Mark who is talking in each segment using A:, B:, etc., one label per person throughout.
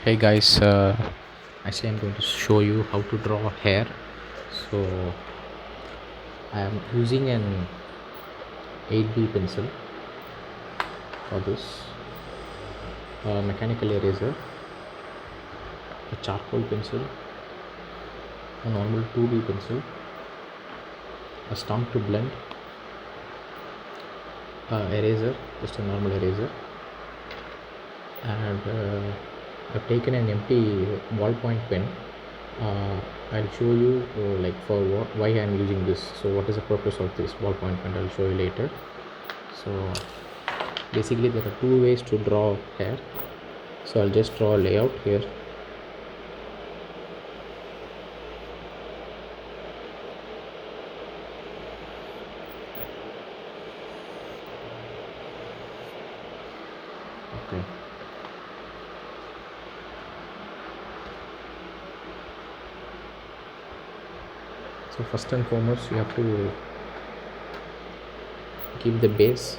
A: Hey guys, actually I'm going to show you how to draw hair. So I am using an 8B pencil for this, a mechanical eraser, a charcoal pencil, a normal 2B pencil, a stump to blend, eraser, just a normal eraser, and I've taken an empty ballpoint pen. I'll show you like for why I'm using this. So what is the purpose of this ballpoint pen? I'll show you later. So basically there are two ways to draw hair. So I'll just draw a layout here. Okay. So first and foremost you have to give the base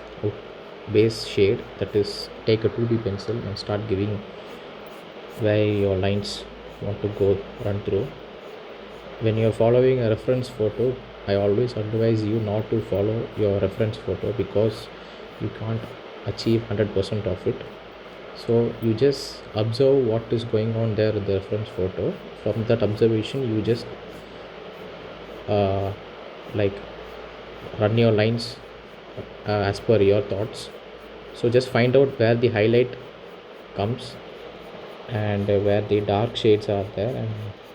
A: shade, that is take a 2D pencil and start giving where your lines want to go run through. When you're following a reference photo, I always advise you not to follow your reference photo because you can't achieve 100% of it. So you just observe what is going on there in the reference photo. From that observation you just uh, like run your lines as per your thoughts. So just find out where the highlight comes and where the dark shades are there and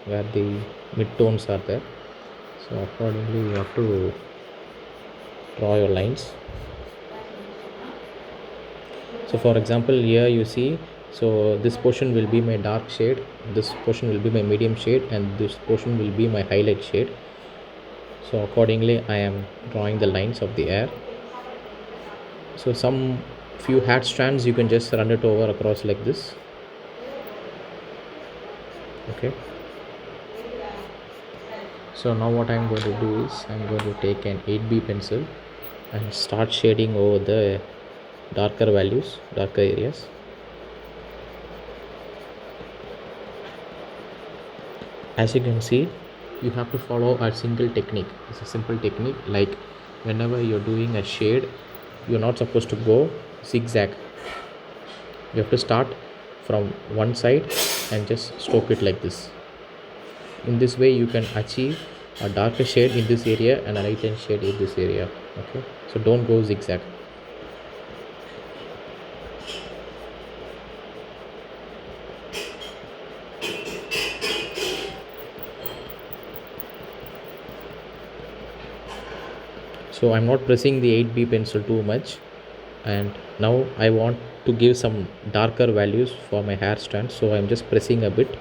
A: where the mid-tones are there. So accordingly you have to draw your lines. So for example here you see, so this portion will be my dark shade, this portion will be my medium shade, and this portion will be my highlight shade. So accordingly I am drawing the lines of the hair. So some few hat strands you can just run it over across like this. Okay, so now what I'm going to do is I'm going to take an 8B pencil and start shading over the darker values, darker areas. As you can see, you have to follow a single technique. It's a simple technique, like whenever you're doing a shade you're not supposed to go zigzag. You have to start from one side and just stroke it like this. In this way you can achieve a darker shade in this area and a lighter shade in this area. Okay, so don't go zigzag. So I'm not pressing the 8B pencil too much, and now I want to give some darker values for my hair strand, so I'm just pressing a bit.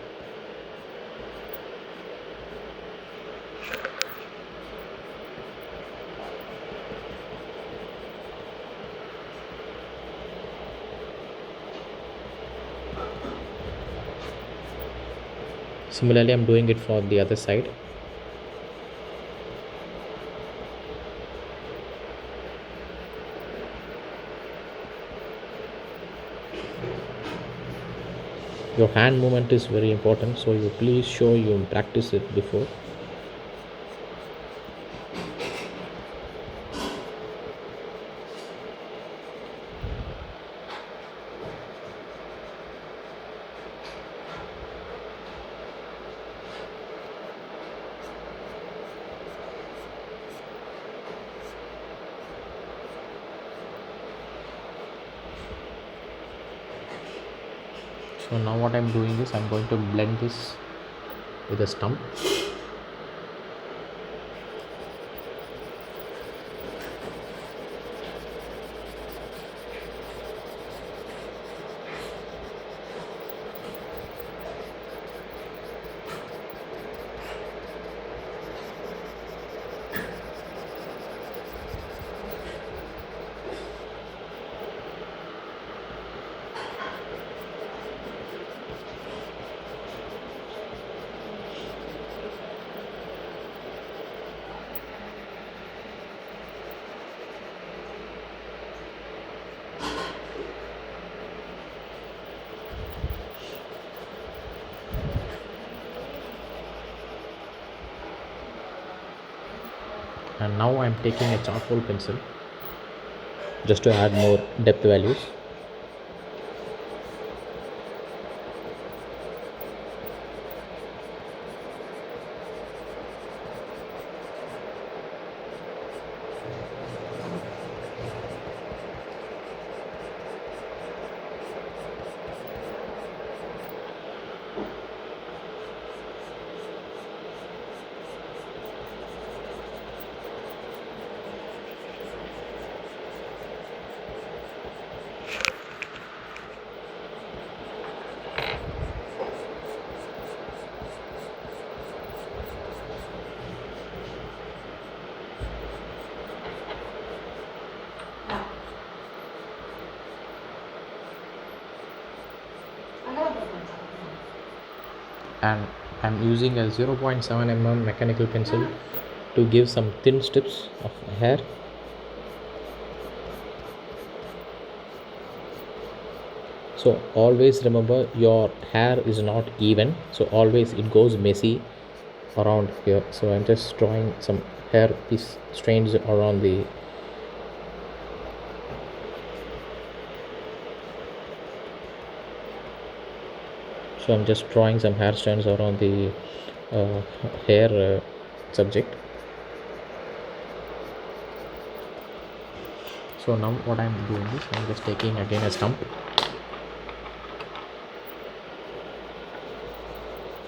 A: Similarly I'm doing it for the other side. Your hand movement is very important, so you please show you practice it before. So now what I'm doing is I'm going to blend this with a stump. And now I'm taking a charcoal pencil just to add more depth values. And I'm using a 0.7 mm mechanical pencil to give some thin strips of hair. So always remember your hair is not even, so always it goes messy around here. So I'm just drawing some hair piece strands around the so I'm just drawing some hair strands around the hair subject. So now what I'm doing is I'm just taking again a stump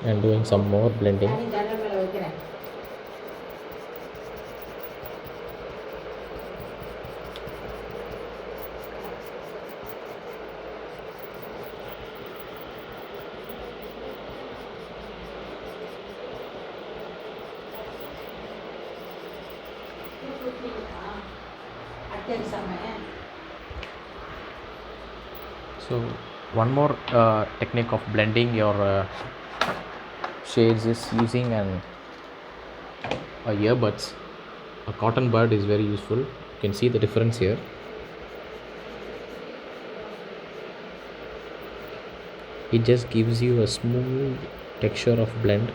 A: and doing some more blending. So one more technique of blending your shades is using a earbuds. A cotton bud is very useful. You can see the difference here. It just gives you a smooth texture of blend.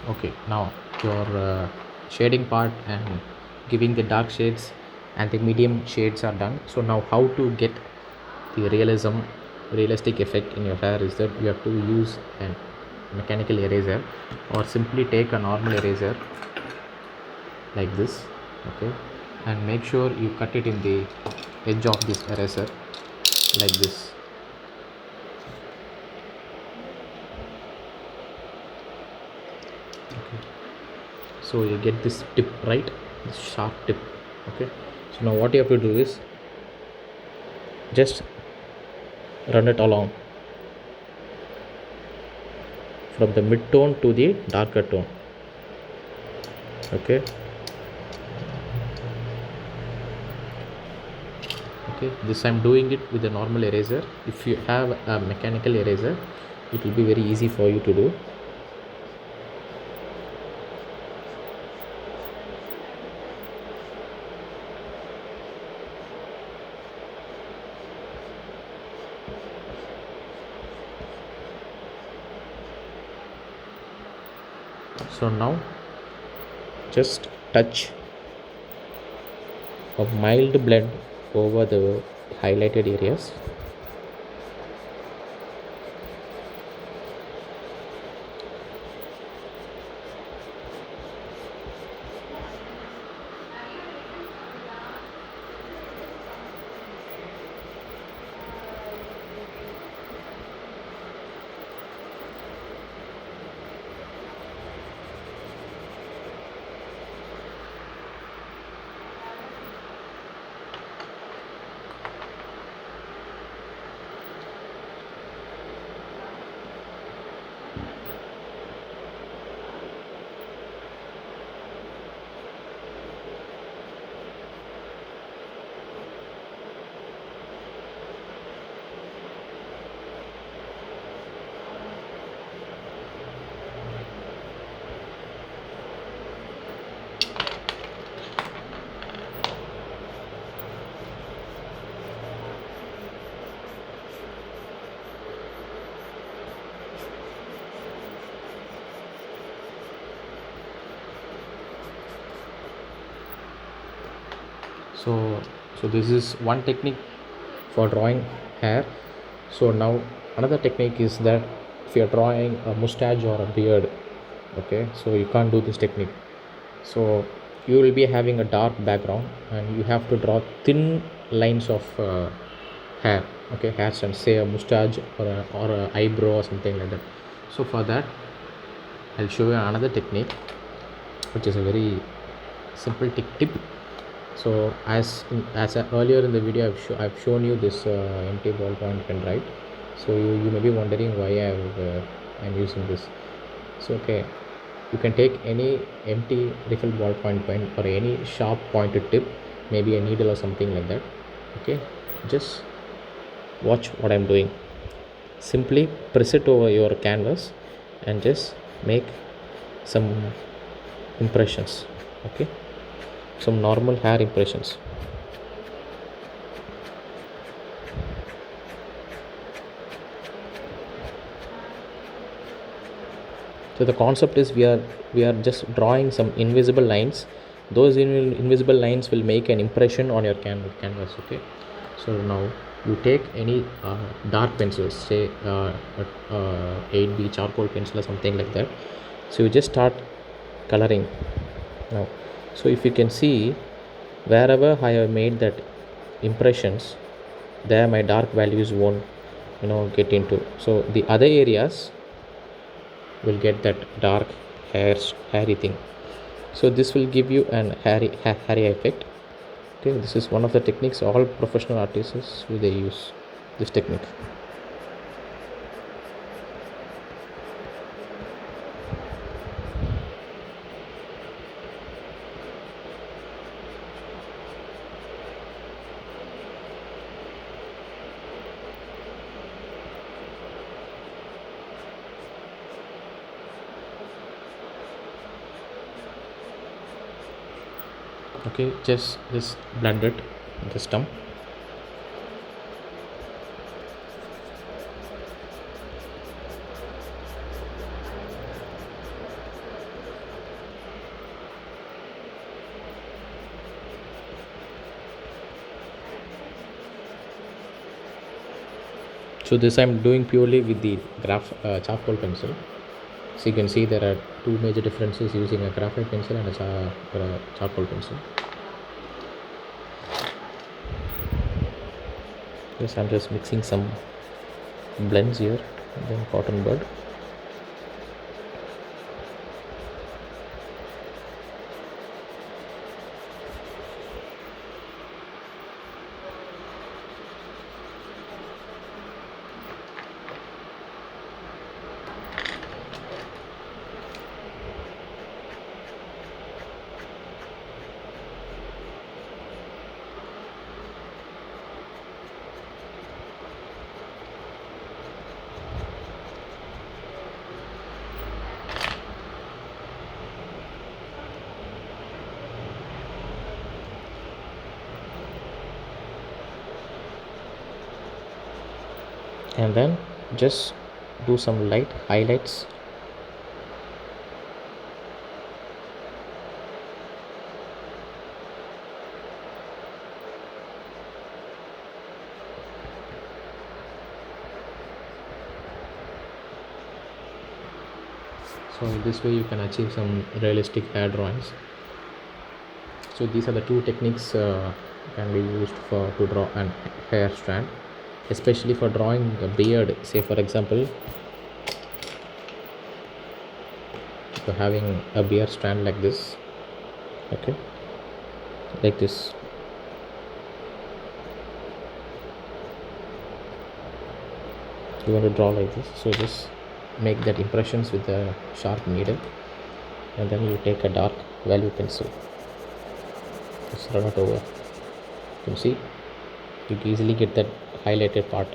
A: Okay, now your shading part and giving the dark shades and the medium shades are done. So now how to get the realistic effect in your hair is that you have to use a mechanical eraser or simply take a normal eraser like this, okay, and make sure you cut it in the edge of this eraser like this. Okay, so you get this tip, right, this sharp tip. Okay, so now what you have to do is just run it along from the mid tone to the darker tone. Okay, this I'm doing it with a normal eraser. If you have a mechanical eraser, it will be very easy for you to do. So now just touch a mild blend over the highlighted areas. So this is one technique for drawing hair. So now another technique is that if you're drawing a mustache or a beard, okay, so you can't do this technique. So you will be having a dark background and you have to draw thin lines of hair, okay, hair strands, say a mustache or a eyebrow or something like that. So for that I'll show you another technique, which is a very simple tip. So earlier in the video I've shown you this empty ballpoint pen, right? So you may be wondering why I'm using this. So okay, you can take any empty refill ballpoint pen or any sharp pointed tip, maybe a needle or something like that. Okay, just watch what I'm doing. Simply press it over your canvas and just make some impressions, okay, some normal hair impressions. So the concept is we are just drawing some invisible lines. Those invisible lines will make an impression on your canvas, okay. So now you take any dark pencils, say 8B charcoal pencil or something like that. So you just start coloring now. So if you can see, wherever I have made that impressions, there my dark values won't get into. So the other areas will get that dark hairy thing. So this will give you an hairy effect. Okay, this is one of the techniques all professional artists they use this technique. Okay, just blend it the stump. So this I'm doing purely with the charcoal pencil. So you can see there are two major differences using a graphite pencil and a charcoal pencil. Yes, I'm just mixing some blends here, and then cotton bud. And then just do some light highlights. So in this way you can achieve some realistic hair drawings. So these are the two techniques can be used to draw an hair strand, especially for drawing a beard. Say for example, you're having a beard strand like this, okay, like this. You want to draw like this, so just make that impressions with a sharp needle, and then you take a dark value pencil, just run it over. You can see you can easily get that highlighted part.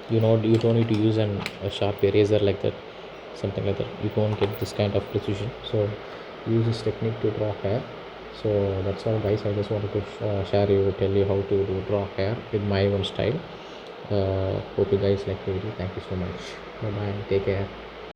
A: You don't need to use a sharp eraser like that, something like that. You won't get this kind of precision. So use this technique to draw hair. So that's all guys, I just wanted to tell you how to draw hair with my own style. Hope you guys like the video. Thank you so much. Bye bye, take care.